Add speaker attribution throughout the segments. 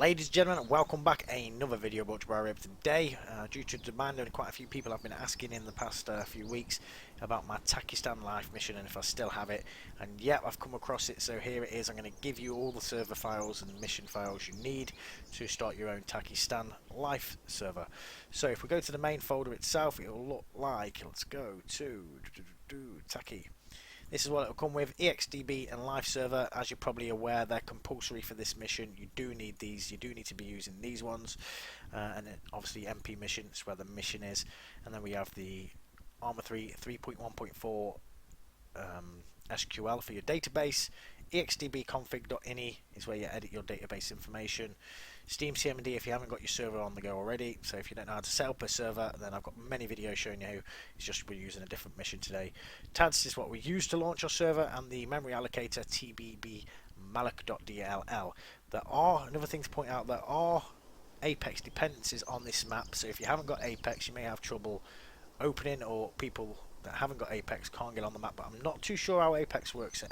Speaker 1: Ladies and gentlemen, welcome back. Another video brought to you by Rib today. Due to demand, and quite a few people have been asking in the past few weeks about my Takistan life mission and if I still have it. And yeah, I've come across it, so here it is. I'm going to give you all the server files and mission files you need to start your own Takistan life server. So if we go to the main folder itself, it will look like, let's go to Taki. This is what it will come with: EXDB and live server. As you're probably aware, they're compulsory for this mission. You do need these. You do need to be using these ones. And then obviously MP mission is where the mission is. And then we have the Armor 3 3.1.4 SQL for your database. exdbconfig.ini is where you edit your database information. Steam CMD if you haven't got your server on the go already. So if you don't know how to set up a server, then I've got many videos showing you how. It's just we're using a different mission today. TADS is what we use to launch our server, and the memory allocator tbbmalloc.dll. There are, another thing to point out, there are Apex dependencies on this map. So if you haven't got Apex, you may have trouble opening, or people that haven't got Apex can't get on the map. But I'm not too sure how Apex works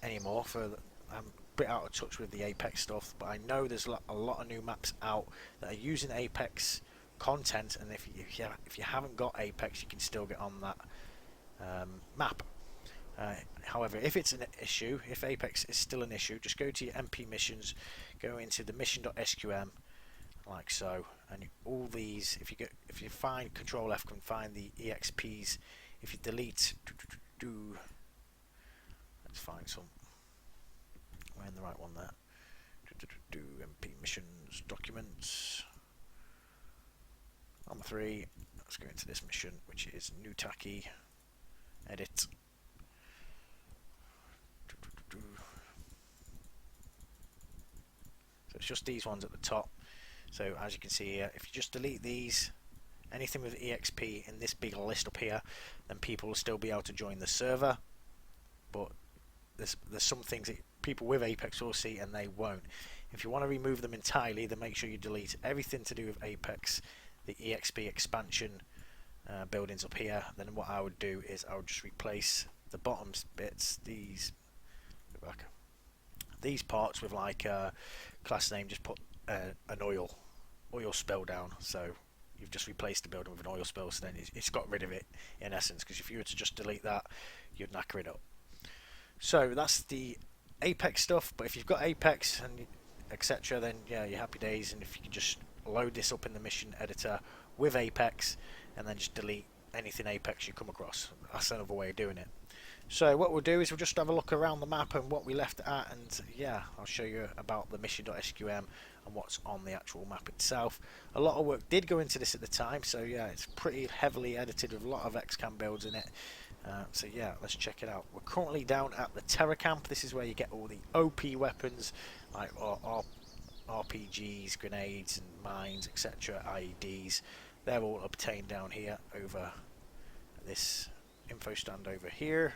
Speaker 1: anymore. I'm a bit out of touch with the Apex stuff, but I know there's a lot of new maps out that are using Apex content, and if you haven't got Apex, you can still get on that map. However, if it's an issue, if Apex is still an issue, just go to your MP missions, go into the mission.sqm like so, and all these, if you find Control F, can find the EXPs. If you delete, let's find some. We're in the right one there. MP missions, documents, Armor 3. Let's go into this mission, which is New Taki. Edit. So it's just these ones at the top. So as you can see here, if you just delete these, anything with EXP in this big list up here, then people will still be able to join the server. But there's some things that people with Apex will see and they won't. If you want to remove them entirely, then make sure you delete everything to do with Apex, the EXP expansion buildings up here. Then what I would do is I would just replace the bottom bits, these parts, with like class name. Just put an oil spill down. So you've just replaced the building with an oil spill, so then it's got rid of it in essence, because if you were to just delete that, you'd knacker it up. So that's the Apex stuff. But if you've got Apex and etc., then yeah, you're happy days. And if you can just load this up in the mission editor with Apex and then just delete anything Apex you come across, that's another way of doing it. So what we'll do is we'll just have a look around the map and what we left it at, and yeah, I'll show you about the mission.sqm and what's on the actual map itself. A lot of work did go into this at the time, so yeah, it's pretty heavily edited with a lot of XCAM builds in it. So yeah, let's check it out. We're currently down at the Terror Camp. This is where you get all the OP weapons like RPGs, grenades and mines, etc., IEDs. They're all obtained down here over this info stand over here.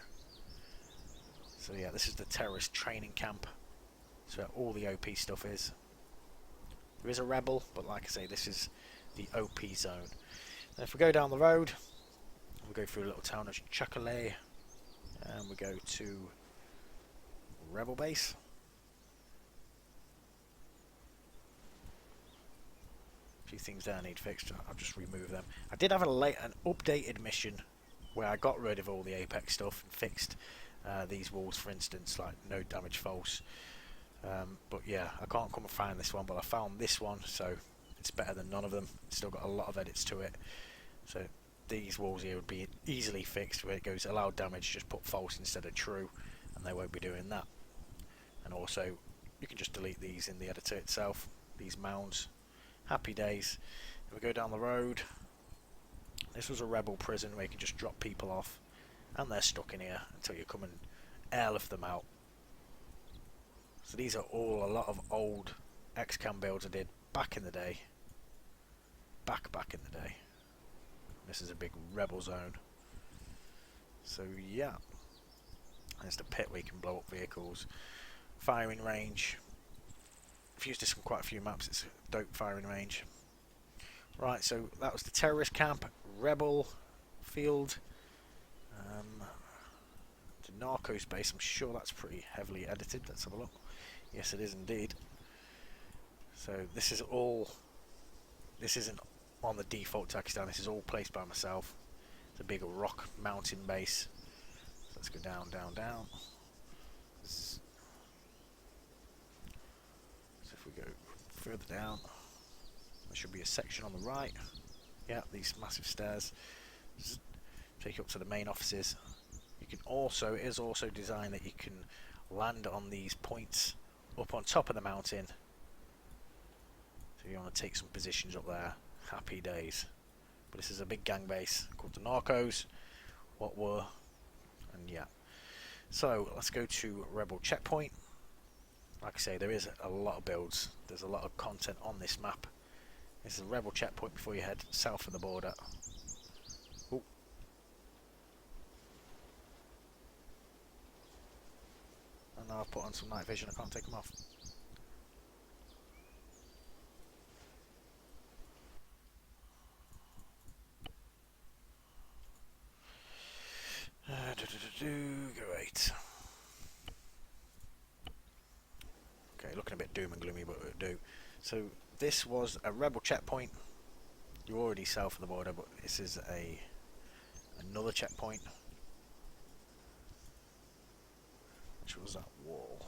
Speaker 1: So yeah, this is the terrorist training camp. That's where all the OP stuff is. There is a rebel, but like I say, this is the OP zone. And if we go down the road, we go through a little town of Chocolate, and we go to Rebel Base. A few things there need fixed. I'll just remove them. I did have an updated mission where I got rid of all the Apex stuff and fixed these walls, for instance, like no damage false. But yeah, I can't come and find this one, but I found this one, so it's better than none of them. It's still got a lot of edits to it. So these walls here would be easily fixed, where it goes allowed damage, just put false instead of true, and they won't be doing that. And also, you can just delete these in the editor itself, these mounds. Happy days. If we go down the road, this was a rebel prison where you can just drop people off, and they're stuck in here until you come and airlift them out. So these are all a lot of old XCAM builds I did back in the day. Back in the day. This is a big rebel zone. So yeah, there's the pit where you can blow up vehicles. Firing range. I've used this on quite a few maps. It's a dope firing range. Right, so that was the terrorist camp, rebel field, the Narcos Base. I'm sure that's pretty heavily edited. Let's have a look. Yes, it is indeed. So this is all. This isn't on the default Takistan. This is all placed by myself. It's a big rock mountain base. So let's go down, down, down. So if we go further down, there should be a section on the right. Yeah, these massive stairs take you up to the main offices. You can also, it is also designed that you can land on these points up on top of the mountain. So you want to take some positions up there. Happy days. But this is a big gang base called the Narcos. What were, and yeah. So let's go to Rebel Checkpoint. Like I say, there is a lot of builds. There's a lot of content on this map. This is a Rebel Checkpoint before you head south of the border. Ooh. And now I've put on some night vision, I can't take them off. Great. Okay, looking a bit doom and gloomy, but it'll do. So this was a Rebel checkpoint. You're already south of the border, but this is another checkpoint. Which was that wall.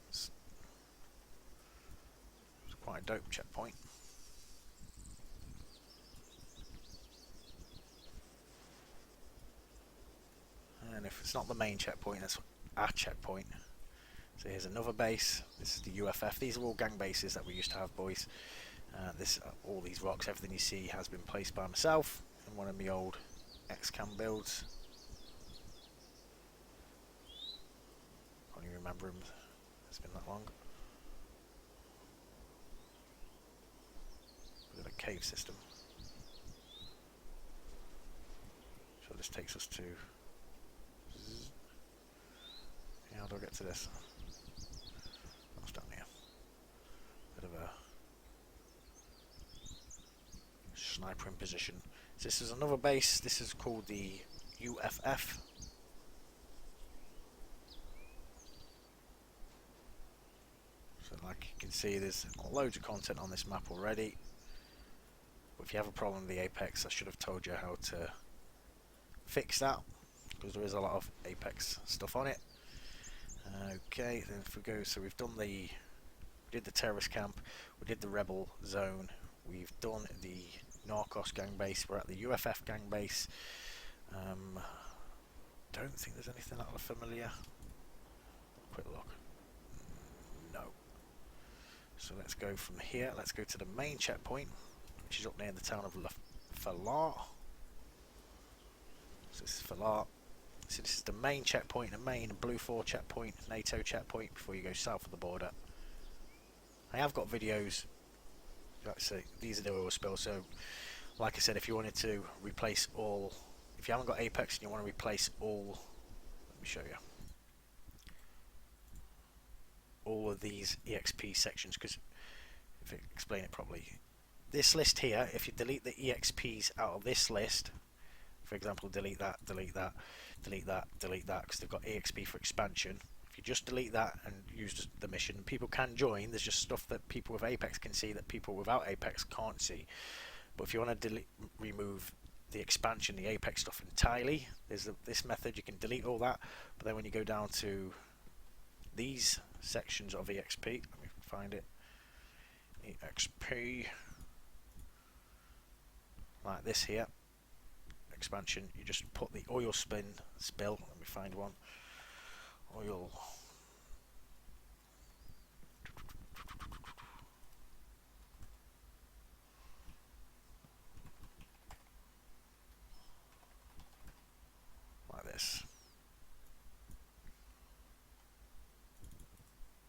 Speaker 1: It's quite a dope checkpoint. And if it's not the main checkpoint, that's our checkpoint. So here's another base. This is the UFF. These are all gang bases that we used to have, boys. All these rocks, everything you see has been placed by myself in one of my old X-Cam builds. Can't even remember him. It's been that long. We've got a cave system. So this takes us to... How do I get to this? That's down here. Bit of a sniper in position. So this is another base. This is called the UFF. So like you can see, there's loads of content on this map already. But if you have a problem with the Apex, I should have told you how to fix that, because there is a lot of Apex stuff on it. Okay, then if we go, so we did the terrorist camp, we did the rebel zone, we've done the Narcos gang base, we're at the UFF gang base. Don't think there's anything that looks familiar. Quick look. No. So let's go from here, let's go to the main checkpoint, which is up near the town of Falar. So this is Falar. So this is the main checkpoint, the main Blue 4 checkpoint, NATO checkpoint before you go south of the border. I have got videos, like I say, these are the oil spills, so like I said, if you wanted to replace all, if you haven't got Apex and you want to replace all, let me show you, all of these EXP sections, because if I explain it properly, this list here, if you delete the EXPs out of this list, for example, delete that, delete that, delete that, delete that, because they've got EXP for expansion. If you just delete that and use the mission, people can join. There's just stuff that people with Apex can see that people without Apex can't see. But if you want to remove the expansion, the Apex stuff entirely, there's this method. You can delete all that, but then when you go down to these sections of EXP, let me find it, EXP, like this here, expansion, you just put the oil spill, let me find one, oil, like this.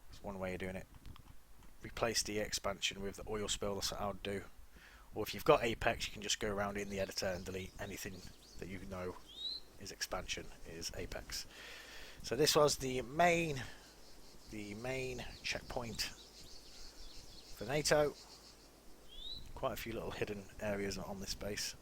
Speaker 1: That's one way of doing it. Replace the expansion with the oil spill, that's what I would do. Or if you've got Apex, you can just go around in the editor and delete anything that you know is expansion, is Apex. So this was the main checkpoint for NATO. Quite a few little hidden areas on this base.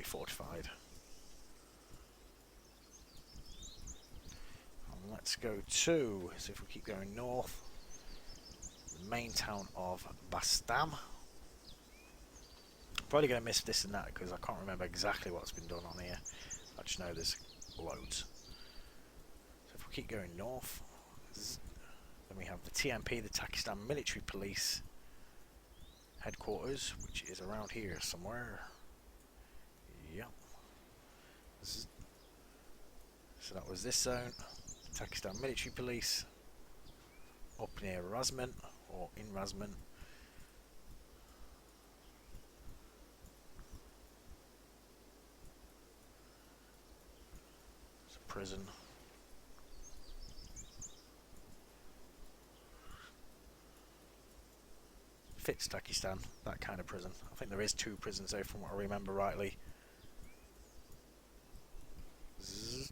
Speaker 1: fortified. And let's go to, so if we keep going north, the main town of Bastam. Probably going to miss this and that because I can't remember exactly what's been done on here. I just know there's loads. So if we keep going north, then we have the TMP, the Takistan Military Police headquarters, which is around here somewhere. Yep. So that was this zone, Takistan Military Police, up near Razman, or in Razman. It's a prison. Fits Takistan, that kind of prison. I think there is 2 prisons though, from what I remember rightly. So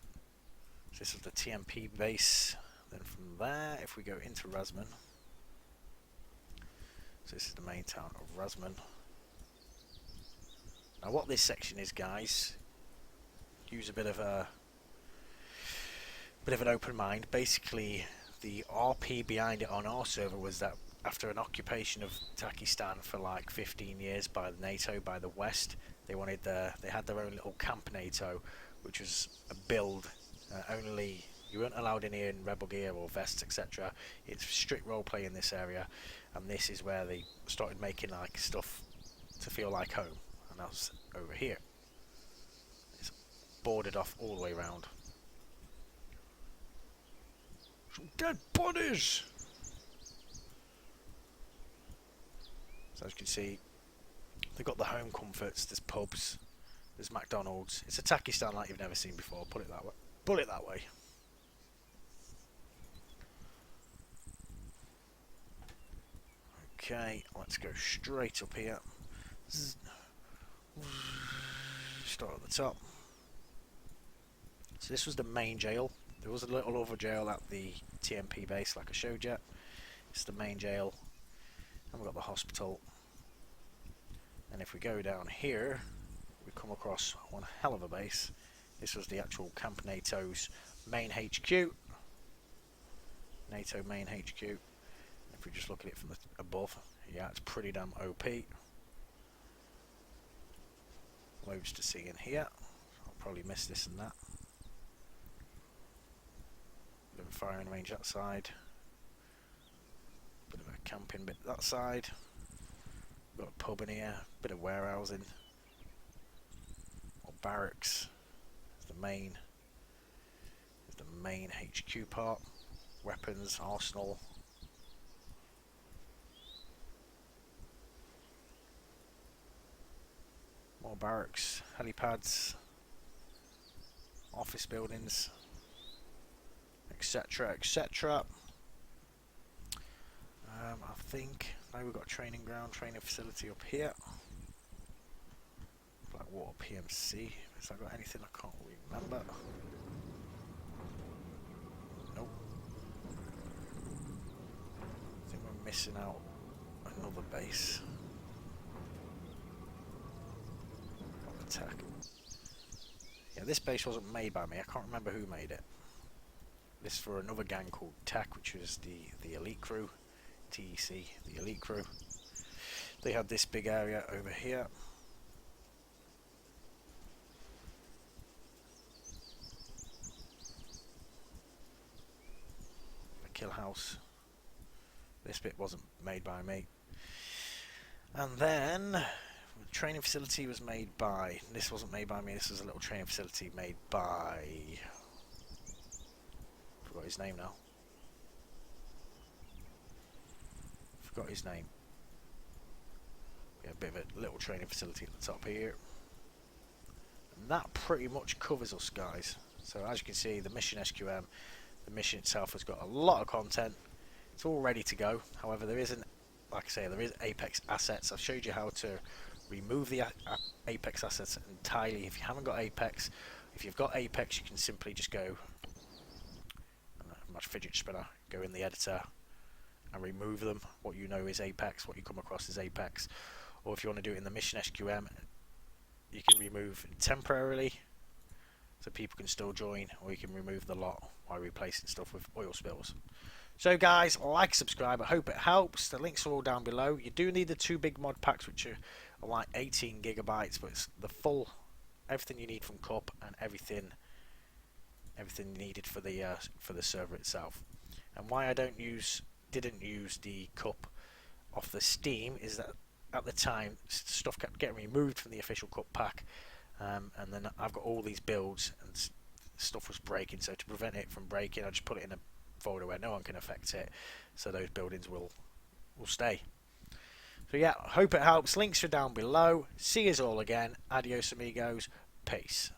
Speaker 1: this is the TMP base. Then from there, if we go into Razman, so this is the main town of Razman. Now what this section is, guys, use a bit of an open mind. Basically, the RP behind it on our server was that after an occupation of Takistan for like 15 years by the NATO, by the West, they had their own little camp NATO, which was a build. Only you weren't allowed in here in rebel gear or vests, etc. It's strict roleplay in this area, and this is where they started making like stuff to feel like home. And that's over here. It's boarded off all the way around. Some dead bodies. So as you can see, they've got the home comforts. There's pubs. There's McDonald's. It's a Takistan like you've never seen before. Put it that way. Put it that way. Okay, let's go straight up here. Start at the top. So this was the main jail. There was a little other jail at the TMP base, like I showed you. It's the main jail. And we've got the hospital. And if we go down here, we come across one hell of a base. This was the actual Camp NATO's main HQ. NATO main HQ. If we just look at it from the above, yeah, it's pretty damn OP. Loads to see in here. I'll probably miss this and that. Bit of a firing range that side. Bit of a camping bit that side. Got a pub in here. Bit of warehousing. Or barracks. There's the main HQ part. Weapons, arsenal. More barracks, helipads, office buildings, etc, etc. I think now we've got a training ground, training facility up here. Blackwater PMC. Has that got anything I can't remember? Nope. I think we're missing out another base. Attack. Yeah, this base wasn't made by me. I can't remember who made it. This for another gang called TAC, which was the elite crew. TEC, the elite crew. They had this big area over here. The kill house. This bit wasn't made by me. And then the training facility was made by, this wasn't made by me, this was a little training facility made by, forgot his name now. Forgot his name. We have a bit of a little training facility at the top here. And that pretty much covers us, guys. So as you can see, the mission SQM, the mission itself has got a lot of content. It's all ready to go. However, there isn't, like I say, there is Apex assets. I've showed you how to remove the Apex assets entirely. If you haven't got Apex, if you've got Apex, you can simply just go, much fidget spinner, go in the editor and remove them. What you know is Apex, what you come across is Apex. Or if you want to do it in the mission SQM, you can remove temporarily, so people can still join, or you can remove the lot while replacing stuff with oil spills. So guys, like, subscribe, I hope it helps. The links are all down below. You do need the 2 big mod packs, which are like 18 gigabytes, but it's the full, everything you need from Cup and everything needed for the server itself. And why I didn't use the Cup off the Steam is that at the time stuff kept getting removed from the official Cup pack, and then I've got all these builds and stuff was breaking, so to prevent it from breaking I just put it in a folder where no one can affect it, so those buildings will stay. So yeah, hope it helps. Links are down below. See us all again. Adios amigos. Peace.